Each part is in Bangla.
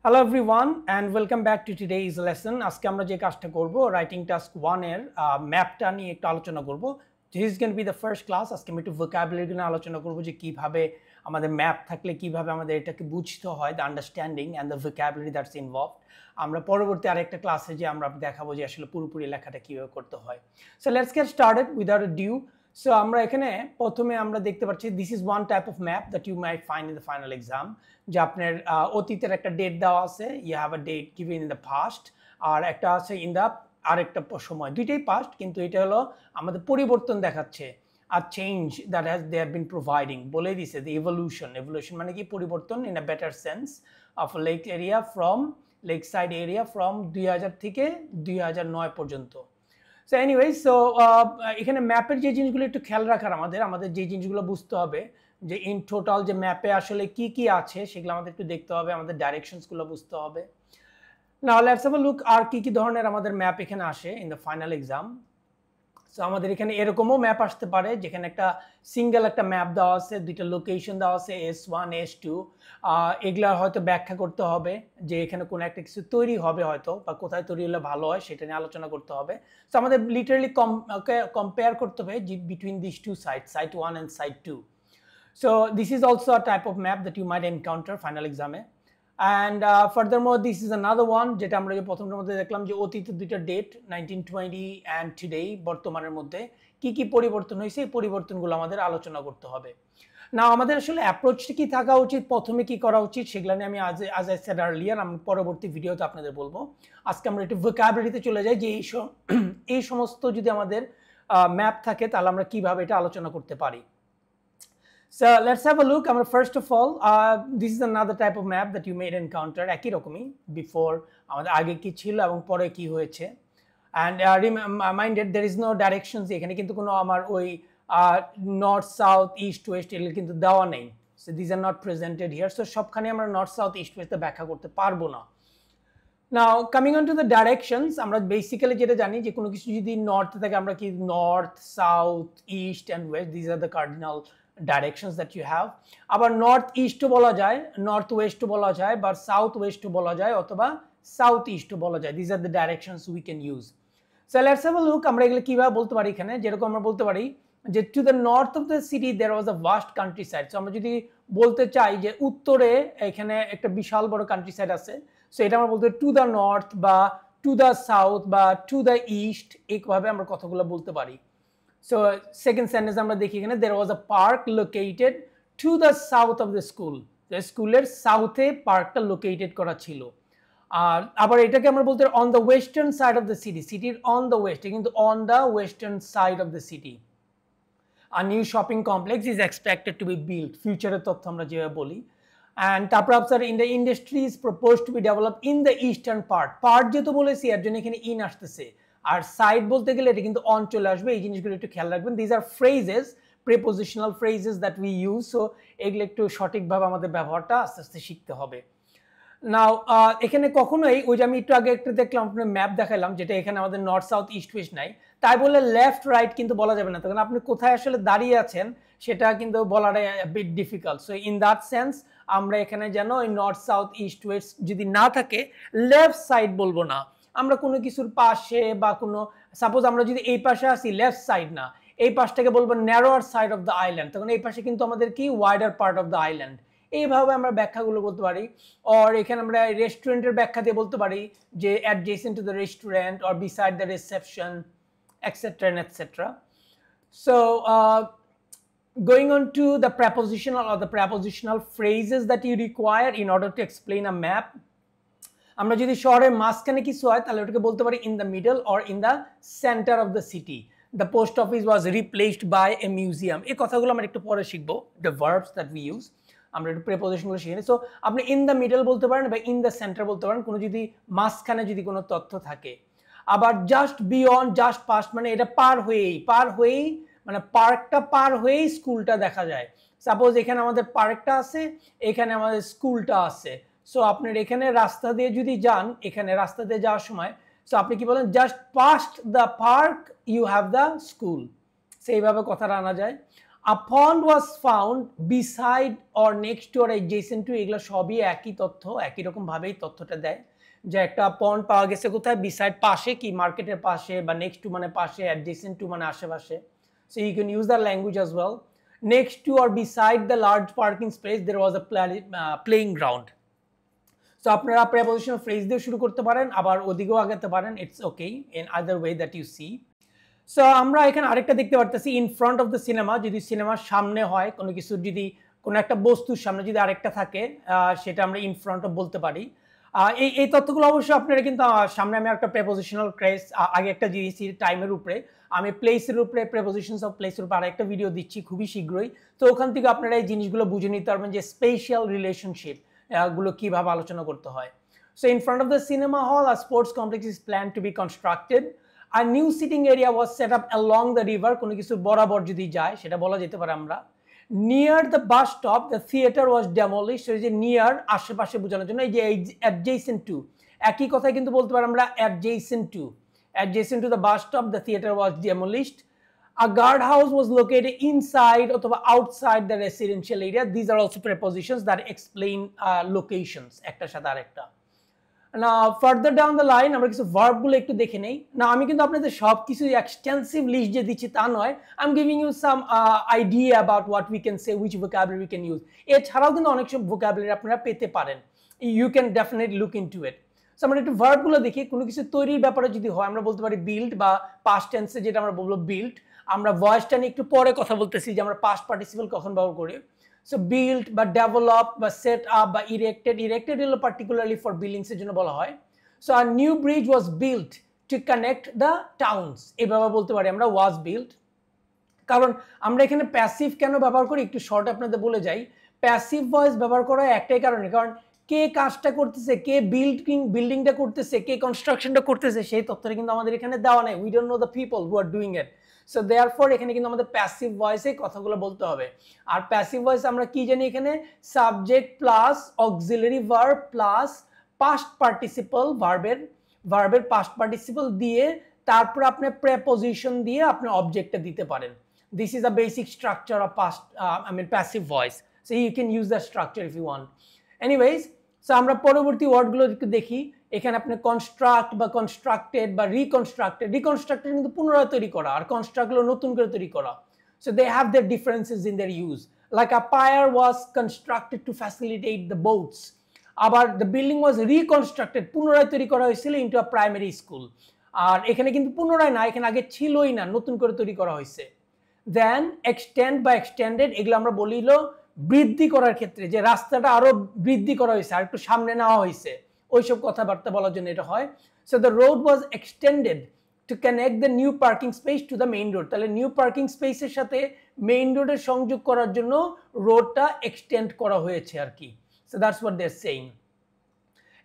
Hello everyone and welcome back to today's lesson. আজকে আমরা যে কাজটা করব রাইটিং টাস্ক 1 এর ম্যাপটা নিয়ে একটু আলোচনা করব। This is going to be the first class. আজকে আমি একটু vocabulary নিয়ে আলোচনা করব যে কিভাবে আমাদের ম্যাপ থাকলে কিভাবে আমাদের এটাকে বুঝতে হয়, the understanding and the vocabulary that's involved. আমরা পরবর্তী আরেকটা ক্লাসে যে আমরা দেখাবো যে আসলে পুরোপুরি লেখাটা কিভাবে করতে হয়। So let's get started without ado. So আমরা এখানে প্রথমে আমরা দেখতে পাচ্ছি this is one type of map that you might find in the final exam. যে আপনার অতীতের একটা ডেট দেওয়া আছে, you have a date given in the past, আর একটা আছে in the আরেকটা সময়, দুইটাই past কিন্তু এটা হলো আমাদের পরিবর্তন দেখাচ্ছে আর change that they have been providing বলে দিছে the evolution মানে কি পরিবর্তন in a better sense of a lake area from lakeside area from 2000 থেকে 2009 পর্যন্ত। So anyway, so এখানে ম্যাপের যে জিনিসগুলো একটু খেয়াল রাখার আমাদের যে জিনিসগুলো বুঝতে হবে যে ইন টোটাল যে ম্যাপে আসলে কি কি আছে সেগুলো আমাদের একটু দেখতে হবে, আমাদের ডাইরেকশনস গুলো বুঝতে হবে। Now let's have a look আর কি কি ধরনের আমাদের ম্যাপ এখানে আসে in the final exam. So আমাদের এখানে এরকমও ম্যাপ আসতে পারে যেখানে একটা সিঙ্গেল একটা ম্যাপ দেওয়া আছে, দুইটা লোকেশন দেওয়া আছে S1 S2, এগুলা হয়তো ব্যাখ্যা করতে হবে যে এখানে কোনো একটা কিছু তৈরি হবে হয়তো বা কোথায় তৈরি হলে ভালো হয় সেটা নিয়ে আলোচনা করতে হবে। সো আমাদের লিটারালি কম্পেয়ার করতে হবে between this two site 1 and site 2. So this is also a type of map that you might encounter final exam A. And furthermore this is another one যেটা আমরা যে প্রথমটার মধ্যে দেখলাম যে অতীতের দুইটা ডেট 1920 and today বর্তমানের মধ্যে কি কি পরিবর্তন হয়েছে এই পরিবর্তনগুলো আমাদের আলোচনা করতে হবে। না আমাদের আসলে অ্যাপ্রোচটা কি থাকা উচিত, প্রথমে কি করা উচিত সেগুলো নিয়ে আমি আজ আই সেড আর্লিয়ার আমি পরবর্তী ভিডিওতে আপনাদের বলবো। আজকে আমরা একটু ভোকাবুলারিতে চলে যাই যে এই সমস্ত যদি আমাদের ম্যাপ থাকে তাহলে আমরা কিভাবে এটা আলোচনা করতে পারি। So let's have a look. First of all, this is another type of map that you may encounter একই রকমই before আমাদের আগে কি ছিল এবং পরে কি হয়েছে। And minded there is no directions এখানে কিন্তু কোনো আমার ওই নর্থ সাউথ ইস্ট ওয়েস্ট এগুলো কিন্তু দেওয়া নেই। So these are not presented here. So সবখানে আমরা নর্থ সাউথ ইস্ট ওয়েস্ট ব্যাখ্যা করতে পারবো না। Now coming on to the directions, আমরা বেসিক্যালি যেটা জানি যে কোনো কিছু যদি নর্থ থাকে আমরা কি north south east and West this are the cardinal directions that you have. আবার নর্থ ইস্টও বলা যায়, নর্থ ওয়েস্টও বলা যায়, বা সাউথ ওয়েস্টও বলা যায় অথবা সাউথ ইস্টও বলা যায়। This are the directions we can use. So let's have a look আমরা এগুলো কিভাবে বলতে পারি এখানে, যেরকম আমরা বলতে পারি যে to the north of the city there was a vast countryside. So আমরা যদি বলতে চাই যে উত্তরে এখানে একটা বিশাল বড় কান্ট্রি সাইড আছে, সো এটা আমরা বলতে টু দ্য নর্থ বা টু দ্য সাউথ বা টু দ্য ইস্ট, এইভাবে আমরা কথাগুলো বলতে পারি। So second sentence আমরা দেখি এখানে there was a park located to the south of the school. The স্কুলের সাউথে পার্কটা লোকেটেড করা ছিল। আর আবার এটাকে আমরা বলতে on the western side of the city, cityর on the west কিন্তু on the western side of the city. A new shopping complex is expected to be built. ফিউচারের তথ্য আমরা যেভাবে বলি। And তারপর আপনার in the industry is proposed to be developed in the eastern part যেহেতু বলেছি এর জন্য এখানে in আসতেছে, আর সাইড বলতে গেলে এটা কিন্তু অন চলে আসবে, এই জিনিসগুলো একটু খেয়াল রাখবেন। This are phrases, prepositional phrases that we use, so এগুলো একটু সঠিকভাবে আমাদের ব্যবহারটা আস্তে আস্তে শিখতে হবে। নাও এখানে কখনোই ওই যে আমি একটু আগে একটা দেখলাম আপনার ম্যাপ দেখালাম যেটা এখানে আমাদের নর্থ সাউথ ইস্ট ওয়েস্ট নাই, তাই বলে লেফট রাইট কিন্তু বলা যাবে না, তখন আপনি কোথায় আসলে দাঁড়িয়ে আছেন সেটা কিন্তু বলাটা bit difficult. So in that sense আমরা এখানে যেন ওই নর্থ সাউথ ইস্ট ওয়েস্ট যদি না থাকে লেফট সাইড বলবো না, আমরা কোনো কিছুর পাশে বা কোনো সাপোজ আমরা যদি এই পাশে আসি লেফট সাইড না, এই পাশটাকে বলবো ন্যারোয়ার সাইড অফ দ্য আইল্যান্ড, তখন এই পাশে কিন্তু আমাদের কি wider part of the island, এইভাবে আমরা ব্যাখ্যাগুলো বলতে পারি। আর এখানে আমরা রেস্টুরেন্টের ব্যাখ্যা দিয়ে বলতে পারি যে adjacent to the restaurant or beside the reception etcetera and etcetera. So going on to the prepositional or the prepositional phrases that you require in order to explain a map. আমরা যদি শহরের মাঝখানে কিছু হয় তাহলে ওটাকে বলতে পারি in the middle or in the centre of the city. The post office was replaced by a museum, এই কথাগুলো আমরা একটু পরে শিখবো, the verbs that we use, আমরা একটু প্রিপোজিশনগুলো শিখে নিই। সো আপনি ইন দ্য মিডল বলতে পারেন বা ইন দ্য সেন্টার বলতে পারেন কোনো যদি মাঝখানে যদি কোনো তথ্য থাকে। আবার জাস্ট বিয়ন্ড, জাস্ট পাস্ট মানে এটা পার হয়েই মানে পার্কটা পার হয়েই স্কুলটা দেখা যায়। সাপোজ এখানে আমাদের পার্কটা আছে, এখানে আমাদের স্কুলটা আছে, সো আপনার এখানে রাস্তা দিয়ে যদি যান, এখানে রাস্তা দিয়ে যাওয়ার সময় সো আপনি কি বলেন just past the park you have the school, সেইভাবে কথাটা আনা যায়। A pond was found beside or next to or adjacent to, এগুলো সবই একই তথ্য, একই রকম ভাবেই তথ্যটা দেয় যে একটা পন্ড পাওয়া গেছে কোথায়, বিসাইড পাশে কি মার্কেটের পাশে, বা নেক্সট টু মানে পাশে, অ্যাডজেসেন্ট টু মানে আশেপাশে। So you can use the language as well. Next to or beside the large parking space there was a playing ground. So আপনারা প্রেপোজিশনাল ফ্রেজ দিয়ে শুরু করতে পারেন, আবার ওদিকেও আগাতে পারেন, it's okay in other way that you see. So আমরা এখানে আরেকটা দেখতে পারতেছি, in front of the cinema, যদি সিনেমার সামনে হয় কোনো কিছু, যদি কোনো একটা বস্তুর সামনে যদি আরেকটা থাকে সেটা আমরা ইন ফ্রন্ট অফ বলতে পারি। এই তথ্যগুলো অবশ্যই আপনারা কিন্তু সামনে আমি একটা প্রেপোজিশনাল ফ্রেজ আগে একটা দিয়েছি টাইমের উপরে, আমি প্লেসের উপরে প্রেপোজিশনস অফ প্লেসের উপরে আরেকটা ভিডিও দিচ্ছি খুবই শীঘ্রই। তো ওখান থেকে আপনারা এই জিনিসগুলো বুঝে নিতে পারবেন যে স্পেশাল রিলেশনশিপ গুলো কিভাবে আলোচনা করতে হয়। So in front of the cinema hall a sports complex is plan to be constructed. আর new seating area was set up along the river, কোনো কিছু বরাবর যদি যায় সেটা বলা যেতে পারে আমরা। Near the bus stop the theatre was demolish, যে নিয়ার আশেপাশে বোঝানোর জন্য, এই যে অ্যাডজেসেন্ট টু, একই কথাই কিন্তু বলতে পারি আমরা adjacent to the bus stop the theatre was demolished. A guardhouse was located inside or outside the residential area. These are also prepositions that explain locations. একটা সাথে আরেকটা। Now further down the line আমরা কিছু ভার্ব গুলো একটু দেখে নেই। না আমি কিন্তু আপনাদের সব কিছু এক্সটেন্সিভ লিস্ট যে দিচ্ছি তা নয়, I am giving you some idea about what we can say, which vocabulary we can use. এছাড়াও কিন্তু অনেক সব ভোকাবুলারি আপনারা পেতে পারেন, you can definitely look into it. So আমরা একটু ভার্ব গুলো দেখি। কোনো কিছু তৈরির ব্যাপারে যদি হয় আমরা বলতে পারি বিল্ড, বা পাস্ট টেন্সে যেটা আমরা বলবো বিল্ড। আমরা ভয়েসটা নিয়ে একটু পরে কথা বলতেছি যে আমরা পাস্ট পার্টিসিপল কখন ব্যবহার করি। সো বিল্ড বা ডেভেলপ বা সেট আপ বা ইরেক্টেড হলো পার্টিকুলারলি ফর বিল্ডিংস এর জন্য বলা হয়। So a new bridge was built to connect the towns, এভাবে বলতে পারি আমরা ওয়াজ বিল্ট। কারণ আমরা এখানে প্যাসিভ কেন ব্যবহার করি একটু শর্ট আপনাদের বলে যাই। প্যাসিভ ভয়েস ব্যবহার করা একটাই কারণে, কারণ কে কাজটা করতেছে, কে বিল্ডিংটা করতেছে, কে কনস্ট্রাকশনটা করতেছে সেই তথ্যটা কিন্তু আমাদের এখানে দেওয়া নাই। We don't know the people who are doing it. So therefore এখানে কিন্তু আমাদের প্যাসিভ ভয়েসে কথাগুলো বলতে হবে। আর প্যাসিভ ভয়েস আমরা কি জানি, এখানে subject plus auxiliary verb plus past participle, ভার্বের পাস্ট পার্টিসিপল দিয়ে তারপর আপনি প্রেপোজিশন দিয়ে আপনি অবজেক্টটা দিতে পারেন। This is a basic structure of passive voice. So you can use the structure if you want. Anyways, so আমরা পরবর্তী ওয়ার্ডগুলো একটু দেখি। এখানে আপনি কনস্ট্রাক্ট বা কনস্ট্রাক্টেড বা রিকনস্ট্রাক্টেড কিন্তু পুনরায় তৈরি করা, আর কনস্ট্রাক্ট হলো নতুন করে তৈরি করা। So they have their differences in their use. Like a pier was constructed to facilitate the boats. আবার দ্য বিল্ডিং ওয়াজ রিকনস্ট্রাক্টেড, পুনরায় তৈরি করা হয়েছিল ইনটু আ প্রাইমারি স্কুল। আর এখানে কিন্তু পুনরায় না, এখানে আগে ছিলই না, নতুন করে তৈরি করা হয়েছে। দেন এক্সটেন্ড বা এক্সটেন্ডেড, এগুলো আমরা বলিল বৃদ্ধি করার ক্ষেত্রে, যে রাস্তাটা আরো বৃদ্ধি করা হয়েছে, আর একটু সামনে নেওয়া হয়েছে, ওইসব কথাবার্তা বলার জন্য এটা হয়। So the road was extended to connect the new parking space to the main road. তাহলে নিউ পার্কিং স্পেসের সাথে মেইন রোডের সংযোগ করার জন্য রোডটা এক্সটেন্ড করা হয়েছে আর কি। So that's what they are saying.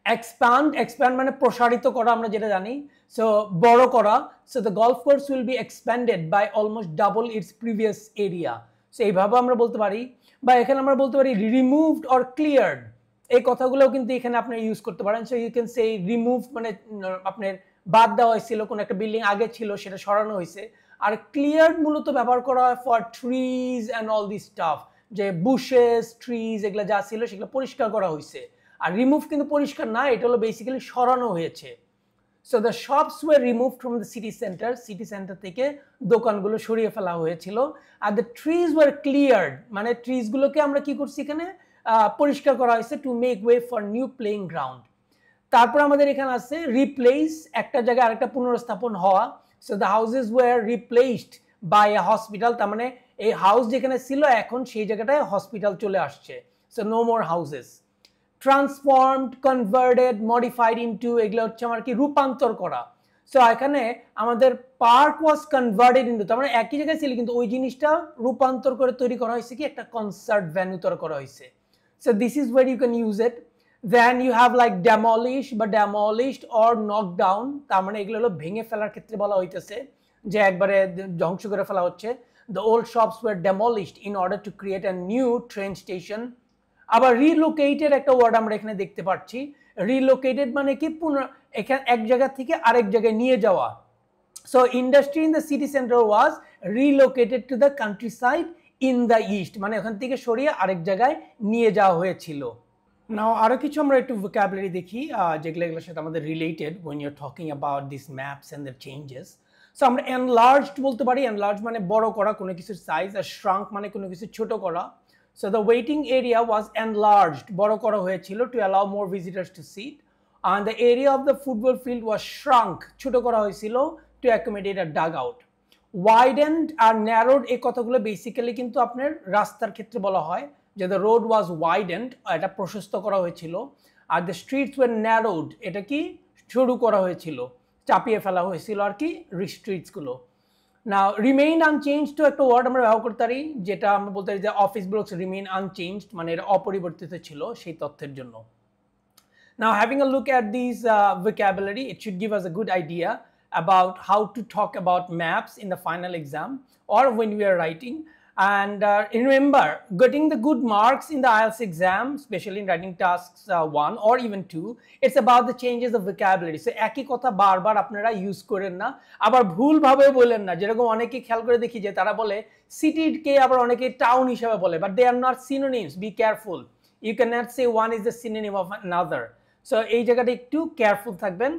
Expand মানে প্রসারিত করা, আমরা যেটা জানি। সো বড় করা। So the golf course will be expanded by almost double its previous area. So এইভাবে আমরা বলতে পারি। বা এখানে আমরা বলতে পারি রিমুভড অর ক্লিয়ার্ড, এই কথাগুলোও কিন্তু এখানে আপনি ইউজ করতে পারেন। So you can say remove মানে আপনার বাদ দেওয়া হয়েছিল, কোনো একটা বিল্ডিং আগে ছিল সেটা সরানো হয়েছে। আর ক্লিয়ার্ড মূলত ব্যবহার করা হয় for trees and all this staff, যে বুশেস ট্রিজ এগুলো যা ছিল সেগুলো পরিষ্কার করা হয়েছে। আর রিমুভ কিন্তু পরিষ্কার না, এটা হলো বেসিক্যালি সরানো হয়েছে। So the shops were removed from the city centre থেকে দোকানগুলো সরিয়ে ফেলা হয়েছিল। আর দ্য ট্রিজ ওয়ার ক্লিয়ার্ড মানে ট্রিজগুলোকে আমরা কি করছি এখানে পরিষ্কার করা হয়েছে to make way for new playing ground. তারপর আমাদের এখানে আছে রিপ্লেস, একটা জায়গায় আরেকটা পুনর্স্থাপন হওয়া। So the houses were replaced by a hospital, তার মানে এই হাউস যেখানে ছিল এখন সেই জায়গাটায় হসপিটাল চলে আসছে। So no more houses. Transformed, converted, modified into, এগুলো হচ্ছে আমার কি রূপান্তর করা। সো এখানে আমাদের পার্ক ওয়াজ কনভার্টেড ইনটু, তার মানে একই জায়গায় ছিল কিন্তু ওই জিনিসটা রূপান্তর করে তৈরি করা হয়েছে কি একটা কনসার্ট ভেন্যু তৈরি করা হয়েছে। So this is where you can use it. Then you have like demolish বা ডেমলিশড অর নক ডাউন, তার মানে এগুলো হলো ভেঙে ফেলার ক্ষেত্রে বলা হইতেছে, যে একবারে ধ্বংস করে ফেলা হচ্ছে। The old shops were demolished in order to create a new train station. আবার রিলোকেটেড একটা ওয়ার্ড আমরা এখানে দেখতে পাচ্ছি। রিলোকেটেড মানে কি এখানে এক জায়গা থেকে আরেক জায়গায় নিয়ে যাওয়া। So industry in the city centre was রিলোকেটেড to the country side in the east, মানে ওখান থেকে সরিয়ে আরেক জায়গায় নিয়ে যাওয়া হয়েছিল। নাও আরও কিছু আমরা একটু ভোকাবুলারি দেখি যেগুলোর সাথে আমাদের related when you're talking about these maps and their changes. So আমরা enlarged বলতে পারি, enlarged মানে বড় করা কোনো কিছুর সাইজ, আর shrunk মানে কোনো কিছু ছোট করা। So the waiting area was enlarged, বড় করা হয়েছিল to allow more visitors to sit, and the area of the football field was shrunk, ছোট করা হয়েছিল to accommodate a dugout. Widened R narrowed এই কথাগুলো বেসিক্যালি কিন্তু আপনার রাস্তার ক্ষেত্রে বলা হয় যে the road was widened, এটা প্রশস্ত করা হয়েছিল, আর the streets were narrowed, এটা কি সরু করা হয়েছিল, চাপিয়ে ফেলা হয়েছিল আর কি স্ট্রিটসগুলো। নাও রিমেইন আনচেঞ্জড তো একটা ওয়ার্ড আমরা ব্যবহার করতে পারি, যেটা আমরা বলতে পারি যে অফিস ব্লকস রিমেইন আনচেঞ্জড, মানে এটা অপরিবর্তিত ছিল সেই তথ্যের জন্য। Now having a look at these vocabulary, it should give us a good idea about how to talk about maps in the final exam or when we are writing. And remember, getting the good marks in the IELTS exam, especially in writing tasks 1 or even 2, it's about the changes of vocabulary. So একই কথা বারবার আপনারা ইউজ করেন না, আবার ভুলভাবে বলেন না। যেরকম অনেকে খেয়াল করে দেখি যে তারা বলে সিটিকে আবার অনেকে টাউন হিসাবে বলে, but they are not synonyms, be careful. You can not say one is the synonym of another. So এই জায়গাটা একটু কেয়ারফুল থাকবেন।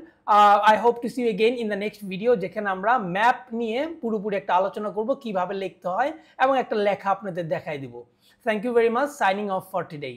I hope to see you again in the next video, যেখানে আমরা ম্যাপ নিয়ে পুরোপুরি একটা আলোচনা করব, কিভাবে লিখতে হয় এবং একটা লেখা আপনাদের দেখাই দিব। Thank you very much. Signing off for today.